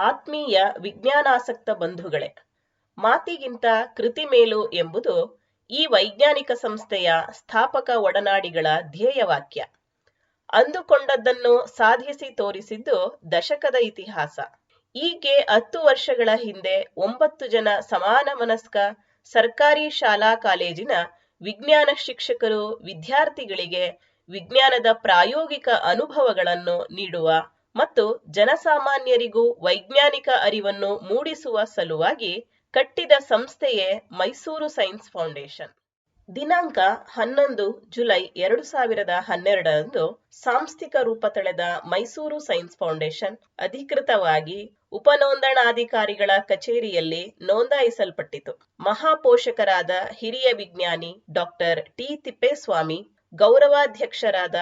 ಆತ್ಮೀಯ ವಿಜ್ಞಾನಾಸಕ್ತ ಬಂಧುಗಳೇ, ಮಾತಿಗಿಂತ ಕೃತಿ ಮೇಲು ಎಂಬುದು ಈ ವೈಜ್ಞಾನಿಕ ಸಂಸ್ಥೆಯ ಸ್ಥಾಪಕ ಒಡನಾಡಿಗಳ ಧ್ಯೇಯವಾಕ್ಯ. ಅಂದುಕೊಂಡದ್ದನ್ನು ಸಾಧಿಸಿ ತೋರಿಸಿದ್ದು ದಶಕದ ಇತಿಹಾಸ. ಈಗ್ಗೆ 10 ವರ್ಷಗಳ ಹಿಂದೆ 9 ಜನ ಸಮಾನ ಮನಸ್ಕ ಸರ್ಕಾರಿ ಶಾಲಾ ಕಾಲೇಜಿನ ವಿಜ್ಞಾನ ಶಿಕ್ಷಕರು ವಿದ್ಯಾರ್ಥಿಗಳಿಗೆ ವಿಜ್ಞಾನದ ಪ್ರಾಯೋಗಿಕ ಅನುಭವಗಳನ್ನು ನೀಡುವ ಮತ್ತು ಜನಸಾಮಾನ್ಯರಿಗೂ ವೈಜ್ಞಾನಿಕ ಅರಿವನ್ನು ಮೂಡಿಸುವ ಸಲುವಾಗಿ ಕಟ್ಟಿದ ಸಂಸ್ಥೆಯೇ ಮೈಸೂರು ಸೈನ್ಸ್ ಫೌಂಡೇಶನ್. ದಿನಾಂಕ 11 ಜುಲೈ 2012ರಂದು ಸಾಂಸ್ಥಿಕ ರೂಪ ತಳೆದ ಮೈಸೂರು ಸೈನ್ಸ್ ಫೌಂಡೇಶನ್ ಅಧಿಕೃತವಾಗಿ ಉಪನೋಂದಣಾಧಿಕಾರಿಗಳ ಕಚೇರಿಯಲ್ಲಿ ನೋಂದಾಯಿಸಲ್ಪಟ್ಟಿತು. ಮಹಾಪೋಷಕರಾದ ಹಿರಿಯ ವಿಜ್ಞಾನಿ ಡಾಕ್ಟರ್ ಟಿ ತಿಪ್ಪೇಸ್ವಾಮಿ, ಗೌರವಾಧ್ಯಕ್ಷರಾದ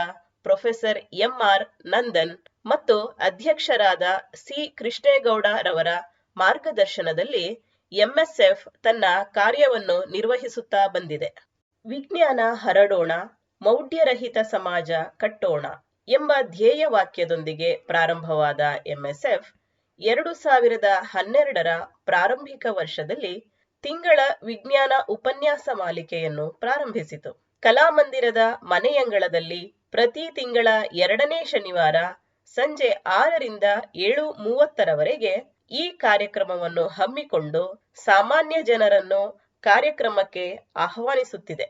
ಪ್ರೊಫೆಸರ್ ಎಂಆರ್ ನಂದನ್ ಮತ್ತು ಅಧ್ಯಕ್ಷರಾದ ಸಿ ಕೃಷ್ಣೇಗೌಡ ರವರ ಮಾರ್ಗದರ್ಶನದಲ್ಲಿ ಎಂಎಸ್ಎಫ್ ತನ್ನ ಕಾರ್ಯವನ್ನು ನಿರ್ವಹಿಸುತ್ತಾ ಬಂದಿದೆ. ವಿಜ್ಞಾನ ಹರಡೋಣ, ಮೌಢ್ಯರಹಿತ ಸಮಾಜ ಕಟ್ಟೋಣ ಎಂಬ ಧ್ಯೇಯವಾಕ್ಯದೊಂದಿಗೆ ಪ್ರಾರಂಭವಾದ ಎಂಎಸ್ಎಫ್ 2012ರ ಪ್ರಾರಂಭಿಕ ವರ್ಷದಲ್ಲಿ ತಿಂಗಳ ವಿಜ್ಞಾನ ಉಪನ್ಯಾಸ ಮಾಲಿಕೆಯನ್ನು ಪ್ರಾರಂಭಿಸಿತು. ಕಲಾಮಂದಿರದ ಮನೆಯಂಗಳದಲ್ಲಿ ಪ್ರತಿ ತಿಂಗಳ 2ನೇ ಶನಿವಾರ ಸಂಜೆ 6ರಿಂದ 7:30ರವರೆಗೆ ಈ ಕಾರ್ಯಕ್ರಮವನ್ನು ಹಮ್ಮಿಕೊಂಡು ಸಾಮಾನ್ಯ ಜನರನ್ನು ಕಾರ್ಯಕ್ರಮಕ್ಕೆ ಆಹ್ವಾನಿಸುತ್ತಿದೆ.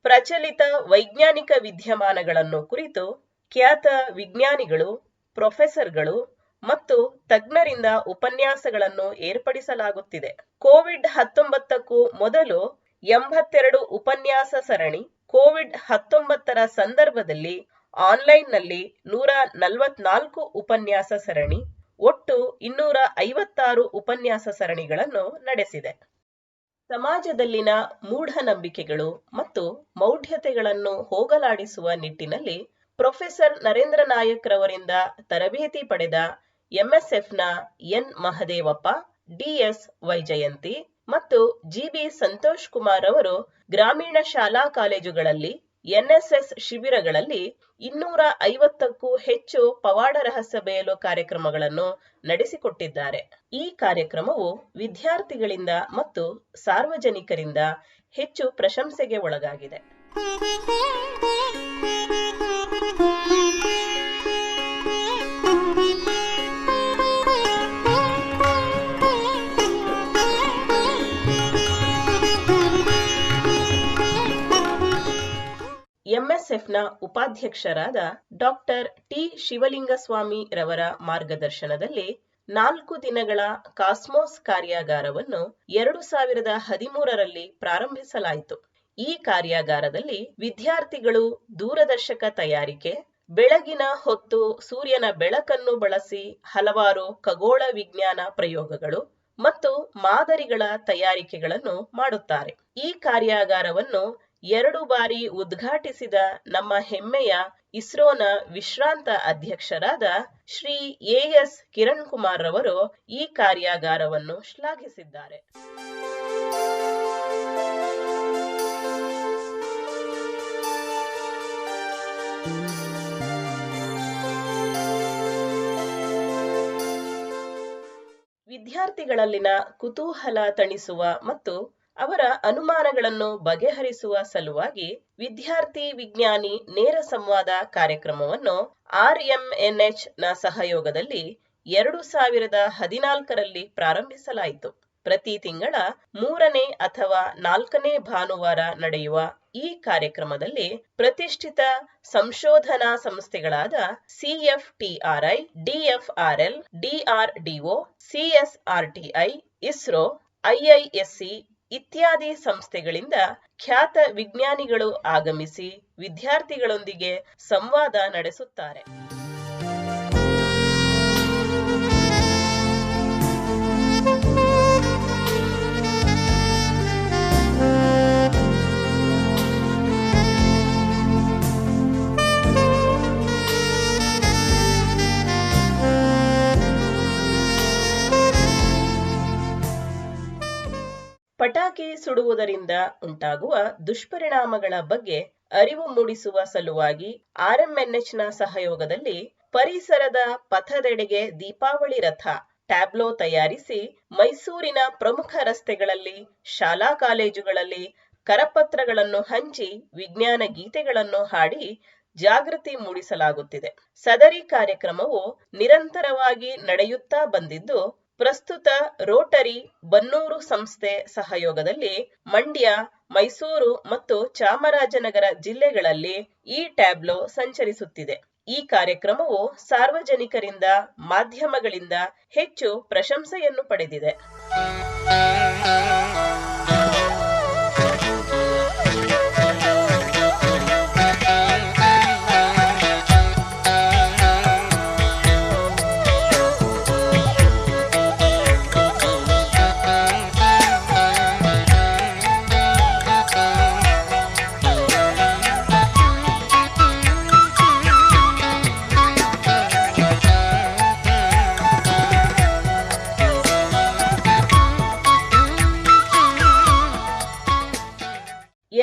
ಪ್ರಚಲಿತ ವೈಜ್ಞಾನಿಕ ವಿದ್ಯಮಾನಗಳನ್ನು ಕುರಿತು ಖ್ಯಾತ ವಿಜ್ಞಾನಿಗಳು, ಪ್ರೊಫೆಸರ್ಗಳು ಮತ್ತು ತಜ್ಞರಿಂದ ಉಪನ್ಯಾಸಗಳನ್ನು ಏರ್ಪಡಿಸಲಾಗುತ್ತಿದೆ. ಕೋವಿಡ್-19ಕ್ಕೂ ಮೊದಲು 82 ಉಪನ್ಯಾಸ ಸರಣಿ, ಕೋವಿಡ್-19ರ ಸಂದರ್ಭದಲ್ಲಿ ಆನ್ಲೈನ್ನಲ್ಲಿ 144 ಉಪನ್ಯಾಸ ಸರಣಿ, ಒಟ್ಟು 256 ಉಪನ್ಯಾಸ ಸರಣಿಗಳನ್ನು ನಡೆಸಿದೆ. ಸಮಾಜದಲ್ಲಿನ ಮೂಢನಂಬಿಕೆಗಳು ಮತ್ತು ಮೌಢ್ಯತೆಗಳನ್ನು ಹೋಗಲಾಡಿಸುವ ನಿಟ್ಟಿನಲ್ಲಿ ಪ್ರೊಫೆಸರ್ ನರೇಂದ್ರ ನಾಯಕ್ ರವರಿಂದ ತರಬೇತಿ ಪಡೆದ ಎಂಎಸ್ಎಫ್ನ ಎನ್ ಮಹದೇವಪ್ಪ, ಡಿಎಸ್ ವೈಜಯಂತಿ ಮತ್ತು ಜಿಬಿ ಸಂತೋಷ್ ಕುಮಾರ್ ಅವರು ಗ್ರಾಮೀಣ ಶಾಲಾ ಕಾಲೇಜುಗಳಲ್ಲಿ ಎನ್ಎಸ್ಎಸ್ ಶಿಬಿರಗಳಲ್ಲಿ 250ಕ್ಕೂ ಹೆಚ್ಚು ಪವಾಡ ರಹಸ್ಯ ಬಯಲು ಕಾರ್ಯಕ್ರಮಗಳನ್ನು ನಡೆಸಿಕೊಟ್ಟಿದ್ದಾರೆ. ಈ ಕಾರ್ಯಕ್ರಮವು ವಿದ್ಯಾರ್ಥಿಗಳಿಂದ ಮತ್ತು ಸಾರ್ವಜನಿಕರಿಂದ ಹೆಚ್ಚು ಪ್ರಶಂಸೆಗೆ ಒಳಗಾಗಿದೆ. ಎಂಎಸ್ಎಫ್ನ ಉಪಾಧ್ಯಕ್ಷರಾದ ಡಾಕ್ಟರ್ ಟಿ ಶಿವಲಿಂಗಸ್ವಾಮಿ ರವರ ಮಾರ್ಗದರ್ಶನದಲ್ಲಿ 4 ದಿನಗಳ ಕಾಸ್ಮೋಸ್ ಕಾರ್ಯಾಗಾರವನ್ನು 2013ರಲ್ಲಿ ಪ್ರಾರಂಭಿಸಲಾಯಿತು. ಈ ಕಾರ್ಯಾಗಾರದಲ್ಲಿ ವಿದ್ಯಾರ್ಥಿಗಳು ದೂರದರ್ಶಕ ತಯಾರಿಕೆ, ಬೆಳಗಿನ ಹೊತ್ತು ಸೂರ್ಯನ ಬೆಳಕನ್ನು ಬಳಸಿ ಹಲವಾರು ಖಗೋಳ ವಿಜ್ಞಾನ ಪ್ರಯೋಗಗಳು ಮತ್ತು ಮಾದರಿಗಳ ತಯಾರಿಕೆಗಳನ್ನು ಮಾಡುತ್ತಾರೆ. ಈ ಕಾರ್ಯಾಗಾರವನ್ನು 2 ಬಾರಿ ಉದ್ಘಾಟಿಸಿದ ನಮ್ಮ ಹೆಮ್ಮೆಯ ಇಸ್ರೋನ ವಿಶ್ರಾಂತ ಅಧ್ಯಕ್ಷರಾದ ಶ್ರೀ ಎಎಸ್ ಕಿರಣ್ ಕುಮಾರ್ ರವರು ಈ ಕಾರ್ಯಾಗಾರವನ್ನು ಶ್ಲಾಘಿಸಿದ್ದಾರೆ. ವಿದ್ಯಾರ್ಥಿಗಳಲ್ಲಿನ ಕುತೂಹಲ ತಣಿಸುವ ಮತ್ತು ಅವರ ಅನುಮಾನಗಳನ್ನು ಬಗೆಹರಿಸುವ ಸಲುವಾಗಿ ವಿದ್ಯಾರ್ಥಿ ವಿಜ್ಞಾನಿ ನೇರ ಸಂವಾದ ಕಾರ್ಯಕ್ರಮವನ್ನು ಆರ್ಎಂಎನ್ಎಚ್ ನ ಸಹಯೋಗದಲ್ಲಿ 2014ರಲ್ಲಿ ಪ್ರಾರಂಭಿಸಲಾಯಿತು. ಪ್ರತಿ ತಿಂಗಳ 3ನೇ ಅಥವಾ 4ನೇ ಭಾನುವಾರ ನಡೆಯುವ ಈ ಕಾರ್ಯಕ್ರಮದಲ್ಲಿ ಪ್ರತಿಷ್ಠಿತ ಸಂಶೋಧನಾ ಸಂಸ್ಥೆಗಳಾದ CFTRI, DFRL, DRDO, CSRTI, ISRO, IISc ಇತ್ಯಾದಿ ಸಂಸ್ಥೆಗಳಿಂದ ಖ್ಯಾತ ವಿಜ್ಞಾನಿಗಳು ಆಗಮಿಸಿ ವಿದ್ಯಾರ್ಥಿಗಳೊಂದಿಗೆ ಸಂವಾದ ನಡೆಸುತ್ತಾರೆ. ಪಟಾಕಿ ಸುಡುವುದರಿಂದ ಉಂಟಾಗುವ ದುಷ್ಪರಿಣಾಮಗಳ ಬಗ್ಗೆ ಅರಿವು ಮೂಡಿಸುವ ಸಲುವಾಗಿ ಆರ್ಎಂಎನ್ಎಚ್ ನ ಸಹಯೋಗದಲ್ಲಿ ಪರಿಸರದ ಪಥದೆಡೆಗೆ ದೀಪಾವಳಿ ರಥ ಟ್ಯಾಬ್ಲೋ ತಯಾರಿಸಿ ಮೈಸೂರಿನ ಪ್ರಮುಖ ರಸ್ತೆಗಳಲ್ಲಿ, ಶಾಲಾ ಕಾಲೇಜುಗಳಲ್ಲಿ ಕರಪತ್ರಗಳನ್ನು ಹಂಚಿ ವಿಜ್ಞಾನ ಗೀತೆಗಳನ್ನು ಹಾಡಿ ಜಾಗೃತಿ ಮೂಡಿಸಲಾಗುತ್ತಿದೆ. ಸದರಿ ಕಾರ್ಯಕ್ರಮವು ನಿರಂತರವಾಗಿ ನಡೆಯುತ್ತಾ ಬಂದಿದ್ದು, ಪ್ರಸ್ತುತ ರೋಟರಿ ಬನ್ನೂರು ಸಂಸ್ಥೆ ಸಹಯೋಗದಲ್ಲಿ ಮಂಡ್ಯ, ಮೈಸೂರು ಮತ್ತು ಚಾಮರಾಜನಗರ ಜಿಲ್ಲೆಗಳಲ್ಲಿ ಈ ಟ್ಯಾಬ್ಲೋ ಸಂಚರಿಸುತ್ತಿದೆ. ಈ ಕಾರ್ಯಕ್ರಮವು ಸಾರ್ವಜನಿಕರಿಂದ, ಮಾಧ್ಯಮಗಳಿಂದ ಹೆಚ್ಚು ಪ್ರಶಂಸೆಯನ್ನು ಪಡೆದಿದೆ.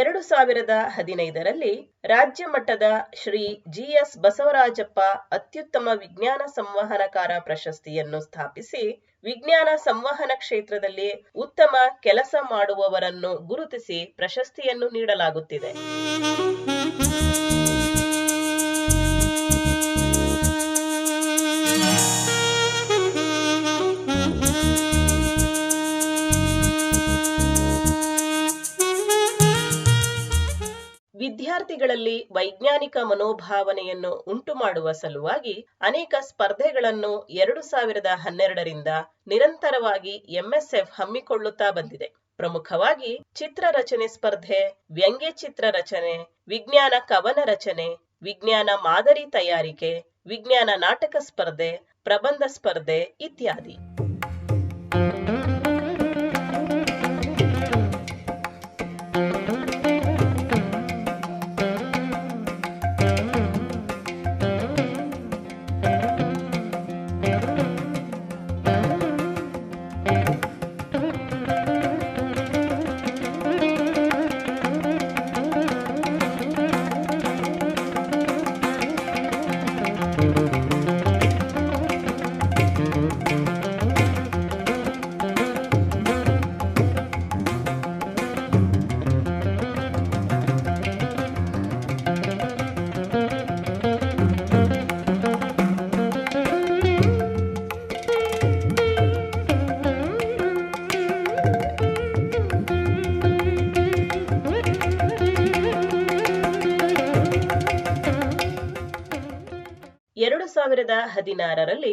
ಎರಡು 2015ರಲ್ಲಿ ರಾಜ್ಯ ಮಟ್ಟದ ಶ್ರೀ GS ಬಸವರಾಜಪ್ಪ ಅತ್ಯುತ್ತಮ ವಿಜ್ಞಾನ ಸಂವಹನಕಾರ ಪ್ರಶಸ್ತಿಯನ್ನು ಸ್ಥಾಪಿಸಿ ವಿಜ್ಞಾನ ಸಂವಹನ ಕ್ಷೇತ್ರದಲ್ಲಿ ಉತ್ತಮ ಕೆಲಸ ಮಾಡುವವರನ್ನು ಗುರುತಿಸಿ ಪ್ರಶಸ್ತಿಯನ್ನು ನೀಡಲಾಗುತ್ತಿದೆ. ವಿದ್ಯಾರ್ಥಿಗಳಲ್ಲಿ ವೈಜ್ಞಾನಿಕ ಮನೋಭಾವನೆಯನ್ನು ಉಂಟುಮಾಡುವ ಸಲುವಾಗಿ ಅನೇಕ ಸ್ಪರ್ಧೆಗಳನ್ನು 2012ರಿಂದ ನಿರಂತರವಾಗಿ MSF ಹಮ್ಮಿಕೊಳ್ಳುತ್ತಾ ಬಂದಿದೆ. ಪ್ರಮುಖವಾಗಿ ಚಿತ್ರರಚನೆ ಸ್ಪರ್ಧೆ, ವ್ಯಂಗ್ಯ ಚಿತ್ರ ರಚನೆ, ವಿಜ್ಞಾನ ಕವನ ರಚನೆ, ವಿಜ್ಞಾನ ಮಾದರಿ ತಯಾರಿಕೆ, ವಿಜ್ಞಾನ ನಾಟಕ ಸ್ಪರ್ಧೆ, ಪ್ರಬಂಧ ಸ್ಪರ್ಧೆ ಇತ್ಯಾದಿ. ಎರಡು 2016ರಲ್ಲಿ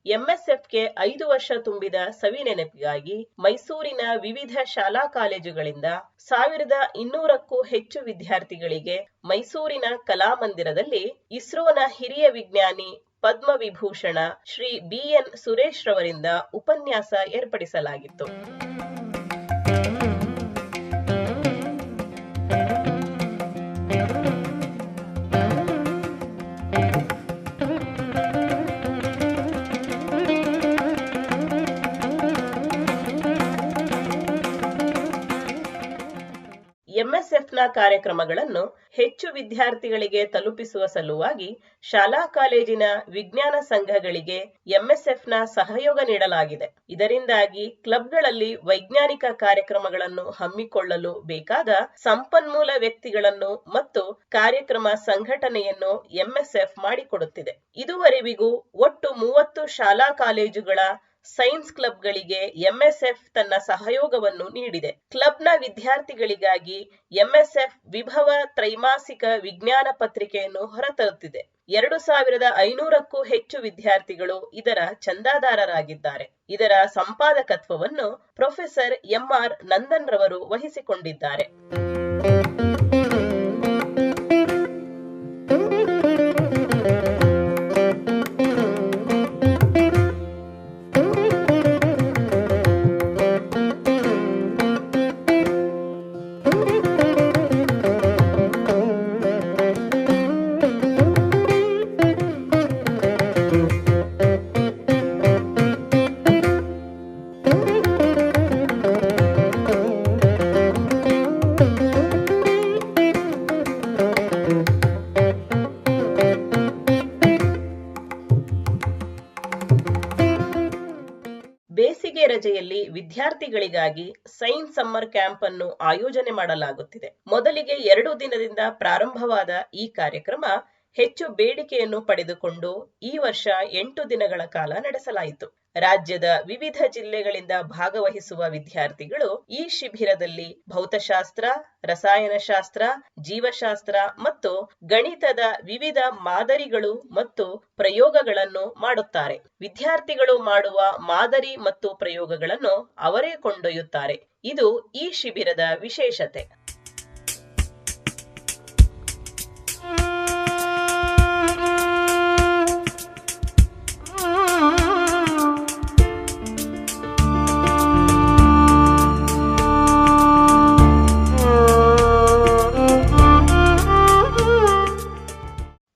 MSFಗೆ 5 ವರ್ಷ ತುಂಬಿದ ಸವಿನೆನಪಿಗಾಗಿ ಮೈಸೂರಿನ ವಿವಿಧ ಶಾಲಾ ಕಾಲೇಜುಗಳಿಂದ 1200ಕ್ಕೂ ಹೆಚ್ಚು ವಿದ್ಯಾರ್ಥಿಗಳಿಗೆ ಮೈಸೂರಿನ ಕಲಾಮಂದಿರದಲ್ಲಿ ಇಸ್ರೋನ ಹಿರಿಯ ವಿಜ್ಞಾನಿ ಪದ್ಮವಿಭೂಷಣ ಶ್ರೀ BN ಸುರೇಶ್ ರವರಿಂದ ಉಪನ್ಯಾಸ ಏರ್ಪಡಿಸಲಾಗಿತ್ತು. MSFನ ಕಾರ್ಯಕ್ರಮಗಳನ್ನು ಹೆಚ್ಚು ವಿದ್ಯಾರ್ಥಿಗಳಿಗೆ ತಲುಪಿಸುವ ಸಲುವಾಗಿ ಶಾಲಾ ಕಾಲೇಜಿನ ವಿಜ್ಞಾನ ಸಂಘಗಳಿಗೆ MSFನ ಸಹಯೋಗ ನೀಡಲಾಗಿದೆ. ಇದರಿಂದಾಗಿ ಕ್ಲಬ್ಗಳಲ್ಲಿ ವೈಜ್ಞಾನಿಕ ಕಾರ್ಯಕ್ರಮಗಳನ್ನು ಹಮ್ಮಿಕೊಳ್ಳಲು ಬೇಕಾದ ಸಂಪನ್ಮೂಲ ವ್ಯಕ್ತಿಗಳನ್ನು ಮತ್ತು ಕಾರ್ಯಕ್ರಮ ಸಂಘಟನೆಯನ್ನು MSF ಮಾಡಿಕೊಡುತ್ತಿದೆ. ಇದುವರೆವಿಗೂ ಒಟ್ಟು 30 ಶಾಲಾ ಕಾಲೇಜುಗಳ ಸೈನ್ಸ್ ಕ್ಲಬ್ಗಳಿಗೆ MSF ತನ್ನ ಸಹಯೋಗವನ್ನು ನೀಡಿದೆ. ಕ್ಲಬ್ನ ವಿದ್ಯಾರ್ಥಿಗಳಿಗಾಗಿ MSF ವಿಭವ ತ್ರೈಮಾಸಿಕ ವಿಜ್ಞಾನ ಪತ್ರಿಕೆಯನ್ನು ಹೊರತರುತ್ತಿದೆ. 2500ಕ್ಕೂ ಹೆಚ್ಚು ವಿದ್ಯಾರ್ಥಿಗಳು ಇದರ ಚಂದಾದಾರರಾಗಿದ್ದಾರೆ. ಇದರ ಸಂಪಾದಕತ್ವವನ್ನು ಪ್ರೊಫೆಸರ್ MR ನಂದನ್ ರವರು ವಹಿಸಿಕೊಂಡಿದ್ದಾರೆ. ಬೇಸಿಗೆ ರಜೆಯಲ್ಲಿ ವಿದ್ಯಾರ್ಥಿಗಳಿಗಾಗಿ ಸೈನ್ಸ್ ಸಮ್ಮರ್ ಕ್ಯಾಂಪ್ ಅನ್ನು ಆಯೋಜನೆ ಮಾಡಲಾಗುತ್ತಿದೆ. ಮೊದಲಿಗೆ 2 ದಿನದಿಂದ ಪ್ರಾರಂಭವಾದ ಈ ಕಾರ್ಯಕ್ರಮ ಹೆಚ್ಚು ಬೇಡಿಕೆಯನ್ನು ಪಡೆದುಕೊಂಡು ಈ ವರ್ಷ 8 ದಿನಗಳ ಕಾಲ ನಡೆಸಲಾಯಿತು. ರಾಜ್ಯದ ವಿವಿಧ ಜಿಲ್ಲೆಗಳಿಂದ ಭಾಗವಹಿಸುವ ವಿದ್ಯಾರ್ಥಿಗಳು ಈ ಶಿಬಿರದಲ್ಲಿ ಭೌತಶಾಸ್ತ್ರ, ರಸಾಯನಶಾಸ್ತ್ರ, ಜೀವಶಾಸ್ತ್ರ ಮತ್ತು ಗಣಿತದ ವಿವಿಧ ಮಾದರಿಗಳು ಮತ್ತು ಪ್ರಯೋಗಗಳನ್ನು ಮಾಡುತ್ತಾರೆ. ವಿದ್ಯಾರ್ಥಿಗಳು ಮಾಡುವ ಮಾದರಿ ಮತ್ತು ಪ್ರಯೋಗಗಳನ್ನು ಅವರೇ ಕೊಂಡೊಯ್ಯುತ್ತಾರೆ. ಇದು ಈ ಶಿಬಿರದ ವಿಶೇಷತೆ.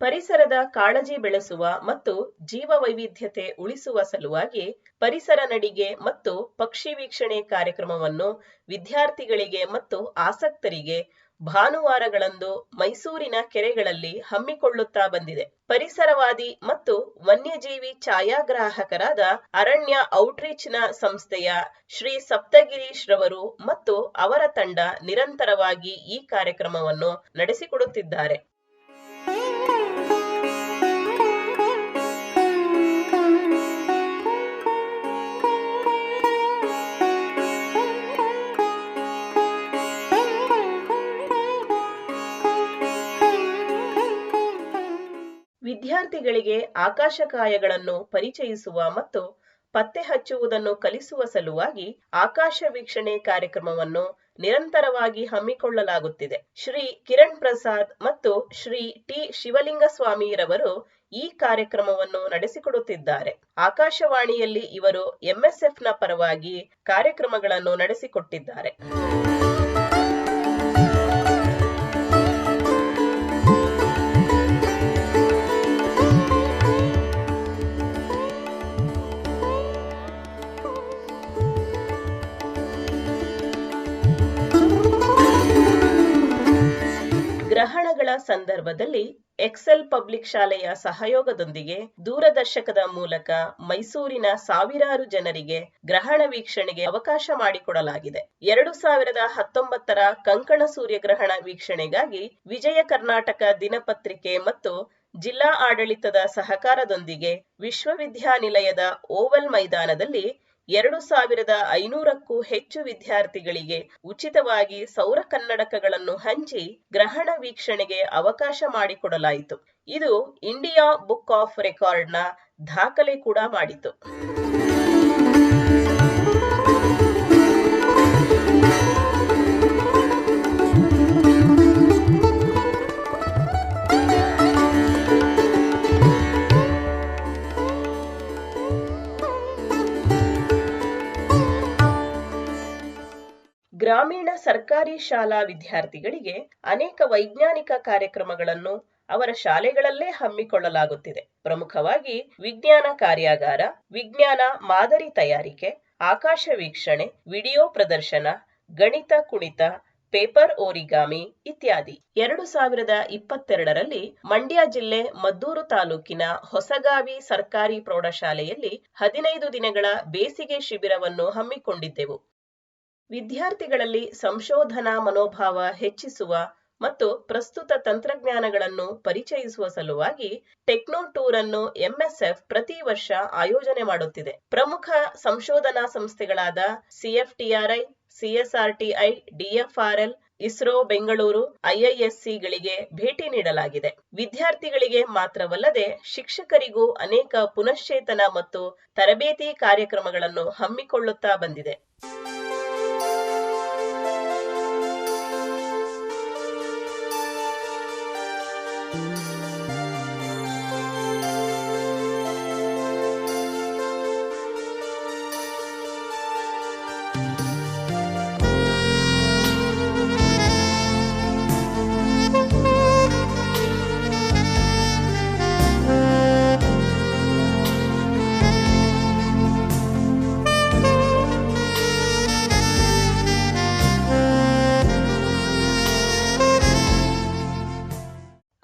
ಪರಿಸರದ ಕಾಳಜಿ ಬೆಳೆಸುವ ಮತ್ತು ಜೀವ ವೈವಿಧ್ಯತೆ ಉಳಿಸುವ ಸಲುವಾಗಿ ಪರಿಸರ ನಡಿಗೆ ಮತ್ತು ಪಕ್ಷಿ ವೀಕ್ಷಣೆ ಕಾರ್ಯಕ್ರಮವನ್ನು ವಿದ್ಯಾರ್ಥಿಗಳಿಗೆ ಮತ್ತು ಆಸಕ್ತರಿಗೆ ಭಾನುವಾರಗಳಂದು ಮೈಸೂರಿನ ಕೆರೆಗಳಲ್ಲಿ ಹಮ್ಮಿಕೊಳ್ಳುತ್ತಾ ಬಂದಿದೆ. ಪರಿಸರವಾದಿ ಮತ್ತು ವನ್ಯಜೀವಿ ಛಾಯಾಗ್ರಾಹಕರಾದ ಅರಣ್ಯ ಔಟ್ರೀಚ್ನ ಸಂಸ್ಥೆಯ ಶ್ರೀ ಸಪ್ತಗಿರೀಶ್ ರವರು ಮತ್ತು ಅವರ ತಂಡ ನಿರಂತರವಾಗಿ ಈ ಕಾರ್ಯಕ್ರಮವನ್ನು ನಡೆಸಿಕೊಡುತ್ತಿದ್ದಾರೆ. ವಿದ್ಯಾರ್ಥಿಗಳಿಗೆ ಆಕಾಶಕಾಯಗಳನ್ನು ಪರಿಚಯಿಸುವ ಮತ್ತು ಪತ್ತೆ ಹಚ್ಚುವುದನ್ನು ಕಲಿಸುವ ಸಲುವಾಗಿ ಆಕಾಶ ವೀಕ್ಷಣೆ ಕಾರ್ಯಕ್ರಮವನ್ನು ನಿರಂತರವಾಗಿ ಹಮ್ಮಿಕೊಳ್ಳಲಾಗುತ್ತಿದೆ. ಶ್ರೀ ಕಿರಣ್ ಪ್ರಸಾದ್ ಮತ್ತು ಶ್ರೀ ಟಿ ಶಿವಲಿಂಗಸ್ವಾಮಿ ರವರು ಈ ಕಾರ್ಯಕ್ರಮವನ್ನು ನಡೆಸಿಕೊಡುತ್ತಿದ್ದಾರೆ. ಆಕಾಶವಾಣಿಯಲ್ಲಿ ಇವರು ಎಂಎಸ್ಎಫ್ನ ಪರವಾಗಿ ಕಾರ್ಯಕ್ರಮಗಳನ್ನು ನಡೆಸಿಕೊಟ್ಟಿದ್ದಾರೆ. ಗ್ರಹಣಗಳ ಸಂದರ್ಭದಲ್ಲಿ ಎಕ್ಸೆಲ್ ಪಬ್ಲಿಕ್ ಶಾಲೆಯ ಸಹಯೋಗದೊಂದಿಗೆ ದೂರದರ್ಶಕದ ಮೂಲಕ ಮೈಸೂರಿನ ಸಾವಿರಾರು ಜನರಿಗೆ ಗ್ರಹಣ ವೀಕ್ಷಣೆಗೆ ಅವಕಾಶ ಮಾಡಿಕೊಡಲಾಗಿದೆ. 2019ರ ಕಂಕಣ ಸೂರ್ಯಗ್ರಹಣ ವೀಕ್ಷಣೆಗಾಗಿ ವಿಜಯ ಕರ್ನಾಟಕ ದಿನಪತ್ರಿಕೆ ಮತ್ತು ಜಿಲ್ಲಾ ಆಡಳಿತದ ಸಹಕಾರದೊಂದಿಗೆ ವಿಶ್ವವಿದ್ಯಾನಿಲಯದ ಓವಲ್ ಮೈದಾನದಲ್ಲಿ 2500ಕ್ಕೂ ಹೆಚ್ಚು ವಿದ್ಯಾರ್ಥಿಗಳಿಗೆ ಉಚಿತವಾಗಿ ಸೌರ ಕನ್ನಡಕಗಳನ್ನು ಹಂಚಿ ಗ್ರಹಣ ವೀಕ್ಷಣೆಗೆ ಅವಕಾಶ ಮಾಡಿಕೊಡಲಾಯಿತು. ಇದು ಇಂಡಿಯಾ ಬುಕ್ ಆಫ್ ರೆಕಾರ್ಡ್ನ ದಾಖಲೆ ಕೂಡ ಮಾಡಿತು. ಗ್ರಾಮೀಣ ಸರ್ಕಾರಿ ಶಾಲಾ ವಿದ್ಯಾರ್ಥಿಗಳಿಗೆ ಅನೇಕ ವೈಜ್ಞಾನಿಕ ಕಾರ್ಯಕ್ರಮಗಳನ್ನು ಅವರ ಶಾಲೆಗಳಲ್ಲೇ ಹಮ್ಮಿಕೊಳ್ಳಲಾಗುತ್ತಿದೆ. ಪ್ರಮುಖವಾಗಿ ವಿಜ್ಞಾನ ಕಾರ್ಯಾಗಾರ, ವಿಜ್ಞಾನ ಮಾದರಿ ತಯಾರಿಕೆ, ಆಕಾಶ ವೀಕ್ಷಣೆ, ವಿಡಿಯೋ ಪ್ರದರ್ಶನ, ಗಣಿತ ಕುಣಿತ, ಪೇಪರ್ ಓರಿಗಾಮಿ ಇತ್ಯಾದಿ. 2022ರಲ್ಲಿ ಮಂಡ್ಯ ಜಿಲ್ಲೆ ಮದ್ದೂರು ತಾಲೂಕಿನ ಹೊಸಗಾವಿ ಸರ್ಕಾರಿ ಪ್ರೌಢಶಾಲೆಯಲ್ಲಿ 15 ದಿನಗಳ ಬೇಸಿಗೆ ಶಿಬಿರವನ್ನು ಹಮ್ಮಿಕೊಂಡಿದ್ದೆವು. ವಿದ್ಯಾರ್ಥಿಗಳಲ್ಲಿ ಸಂಶೋಧನಾ ಮನೋಭಾವ ಹೆಚ್ಚಿಸುವ ಮತ್ತು ಪ್ರಸ್ತುತ ತಂತ್ರಜ್ಞಾನಗಳನ್ನು ಪರಿಚಯಿಸುವ ಸಲುವಾಗಿ ಟೆಕ್ನೋ ಟೂರ್ ಅನ್ನು ಎಂಎಸ್ಎಫ್ ಪ್ರತಿ ವರ್ಷ ಆಯೋಜನೆ ಮಾಡುತ್ತಿದೆ. ಪ್ರಮುಖ ಸಂಶೋಧನಾ ಸಂಸ್ಥೆಗಳಾದ CFTRI, CSRTI, DFRL, ISRO Bengaluru, ಐಐಎಸ್ಸಿಗಳಿಗೆ ಭೇಟಿ ನೀಡಲಾಗಿದೆ. ವಿದ್ಯಾರ್ಥಿಗಳಿಗೆ ಮಾತ್ರವಲ್ಲದೆ ಶಿಕ್ಷಕರಿಗೂ ಅನೇಕ ಪುನಶ್ಚೇತನ ಮತ್ತು ತರಬೇತಿ ಕಾರ್ಯಕ್ರಮಗಳನ್ನು ಹಮ್ಮಿಕೊಳ್ಳುತ್ತಾ ಬಂದಿದೆ.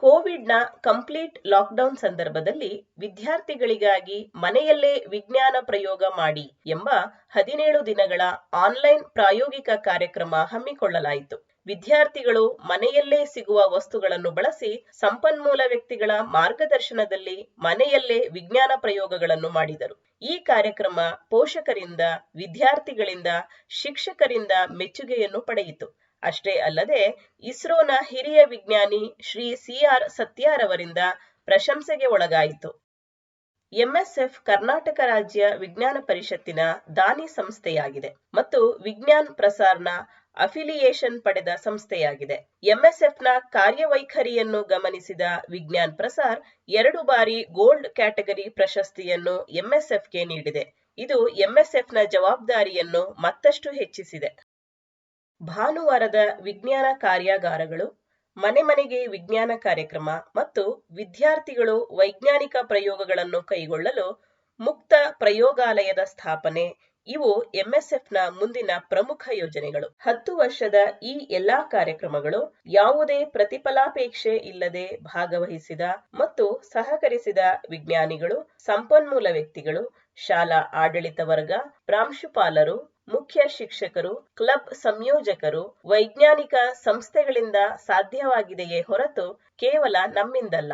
ಕೋವಿಡ್ನ ಕಂಪ್ಲೀಟ್ ಲಾಕ್ಡೌನ್ ಸಂದರ್ಭದಲ್ಲಿ ವಿದ್ಯಾರ್ಥಿಗಳಿಗಾಗಿ ಮನೆಯಲ್ಲೇ ವಿಜ್ಞಾನ ಪ್ರಯೋಗ ಮಾಡಿ ಎಂಬ 17 ದಿನಗಳ ಆನ್ಲೈನ್ ಪ್ರಾಯೋಗಿಕ ಕಾರ್ಯಕ್ರಮ ಹಮ್ಮಿಕೊಳ್ಳಲಾಯಿತು. ವಿದ್ಯಾರ್ಥಿಗಳು ಮನೆಯಲ್ಲೇ ಸಿಗುವ ವಸ್ತುಗಳನ್ನು ಬಳಸಿ ಸಂಪನ್ಮೂಲ ವ್ಯಕ್ತಿಗಳ ಮಾರ್ಗದರ್ಶನದಲ್ಲಿ ಮನೆಯಲ್ಲೇ ವಿಜ್ಞಾನ ಪ್ರಯೋಗಗಳನ್ನು ಮಾಡಿದರು. ಈ ಕಾರ್ಯಕ್ರಮ ಪೋಷಕರಿಂದ, ವಿದ್ಯಾರ್ಥಿಗಳಿಂದ, ಶಿಕ್ಷಕರಿಂದ ಮೆಚ್ಚುಗೆಯನ್ನು ಪಡೆಯಿತು. ಅಷ್ಟೇ ಅಲ್ಲದೆ ಇಸ್ರೋನ ಹಿರಿಯ ವಿಜ್ಞಾನಿ ಶ್ರೀ CR ಸತ್ಯಾರವರಿಂದ ಪ್ರಶಂಸೆಗೆ ಒಳಗಾಯಿತು. ಎಂಎಸ್ಎಫ್ ಕರ್ನಾಟಕ ರಾಜ್ಯ ವಿಜ್ಞಾನ ಪರಿಷತ್ತಿನ ದಾನಿ ಸಂಸ್ಥೆಯಾಗಿದೆ ಮತ್ತು ವಿಜ್ಞಾನ್ ಪ್ರಸಾರ್ನ ಅಫಿಲಿಯೇಷನ್ ಪಡೆದ ಸಂಸ್ಥೆಯಾಗಿದೆ. ಎಂಎಸ್ಎಫ್ನ ಕಾರ್ಯವೈಖರಿಯನ್ನು ಗಮನಿಸಿದ ವಿಜ್ಞಾನ್ ಪ್ರಸಾರ್ 2 ಬಾರಿ ಗೋಲ್ಡ್ ಕ್ಯಾಟಗರಿ ಪ್ರಶಸ್ತಿಯನ್ನು ಎಂಎಸ್ಎಫ್ಗೆ ನೀಡಿದೆ. ಇದು ಎಂಎಸ್ಎಫ್ನ ಜವಾಬ್ದಾರಿಯನ್ನು ಮತ್ತಷ್ಟು ಹೆಚ್ಚಿಸಿದೆ. ಭಾನುವಾರದ ವಿಜ್ಞಾನ ಕಾರ್ಯಾಗಾರಗಳು, ಮನೆ ಮನೆಗೆ ವಿಜ್ಞಾನ ಕಾರ್ಯಕ್ರಮ ಮತ್ತು ವಿದ್ಯಾರ್ಥಿಗಳು ವೈಜ್ಞಾನಿಕ ಪ್ರಯೋಗಗಳನ್ನು ಕೈಗೊಳ್ಳಲು ಮುಕ್ತ ಪ್ರಯೋಗಾಲಯದ ಸ್ಥಾಪನೆ ಇವು ಎಂಎಸ್ಎಫ್ನ ಮುಂದಿನ ಪ್ರಮುಖ ಯೋಜನೆಗಳು. 10 ವರ್ಷದ ಈ ಎಲ್ಲಾ ಕಾರ್ಯಕ್ರಮಗಳು ಯಾವುದೇ ಪ್ರತಿಫಲಾಪೇಕ್ಷೆ ಇಲ್ಲದೆ ಭಾಗವಹಿಸಿದ ಮತ್ತು ಸಹಕರಿಸಿದ ವಿಜ್ಞಾನಿಗಳು, ಸಂಪನ್ಮೂಲ ವ್ಯಕ್ತಿಗಳು, ಶಾಲಾ ಆಡಳಿತ ವರ್ಗ, ಪ್ರಾಂಶುಪಾಲರು, ಮುಖ್ಯ ಶಿಕ್ಷಕರು, ಕ್ಲಬ್ ಸಂಯೋಜಕರು, ವೈಜ್ಞಾನಿಕ ಸಂಸ್ಥೆಗಳಿಂದ ಸಾಧ್ಯವಾಗಿದೆಯೇ ಹೊರತು ಕೇವಲ ನಮ್ಮಿಂದಲ್ಲ.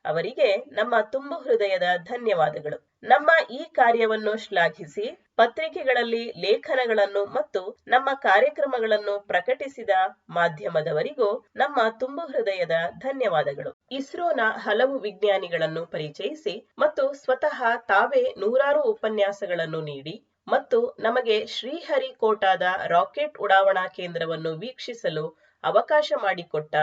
ಅವರಿಗೆ ನಮ್ಮ ತುಂಬು ಹೃದಯದ ಧನ್ಯವಾದಗಳು. ನಮ್ಮ ಈ ಕಾರ್ಯವನ್ನು ಶ್ಲಾಘಿಸಿ ಪತ್ರಿಕೆಗಳಲ್ಲಿ ಲೇಖನಗಳನ್ನು ಮತ್ತು ನಮ್ಮ ಕಾರ್ಯಕ್ರಮಗಳನ್ನು ಪ್ರಕಟಿಸಿದ ಮಾಧ್ಯಮದವರಿಗೂ ನಮ್ಮ ತುಂಬು ಹೃದಯದ ಧನ್ಯವಾದಗಳು. ಇಸ್ರೋನ ಹಲವು ವಿಜ್ಞಾನಿಗಳನ್ನು ಪರಿಚಯಿಸಿ ಮತ್ತು ಸ್ವತಃ ತಾವೇ 100 ಉಪನ್ಯಾಸಗಳನ್ನು ನೀಡಿ ಮತ್ತು ನಮಗೆ ಶ್ರೀಹರಿಕೋಟಾದ ರಾಕೆಟ್ ಉಡಾವಣಾ ಕೇಂದ್ರವನ್ನು ವೀಕ್ಷಿಸಲು ಅವಕಾಶ ಮಾಡಿಕೊಟ್ಟ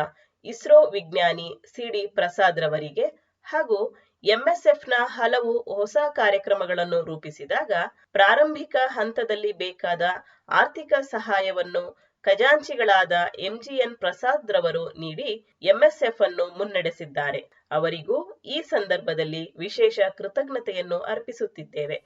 ಇಸ್ರೋ ವಿಜ್ಞಾನಿ CD ಪ್ರಸಾದ್ ರವರಿಗೆ ಹಾಗೂ ಎಂಎಸ್ಎಫ್ನ ಹಲವು ಹೊಸ ಕಾರ್ಯಕ್ರಮಗಳನ್ನು ರೂಪಿಸಿದಾಗ ಪ್ರಾರಂಭಿಕ ಹಂತದಲ್ಲಿ ಬೇಕಾದ ಆರ್ಥಿಕ ಸಹಾಯವನ್ನು ಖಜಾಂಚಿಗಳಾದ MGN ಪ್ರಸಾದ್ ರವರು ನೀಡಿ ಎಂಎಸ್ಎಫ್ ಅನ್ನು ಮುನ್ನಡೆಸಿದ್ದಾರೆ. ಅವರಿಗೂ ಈ ಸಂದರ್ಭದಲ್ಲಿ ವಿಶೇಷ ಕೃತಜ್ಞತೆಯನ್ನು ಅರ್ಪಿಸುತ್ತಿದ್ದೇವೆ.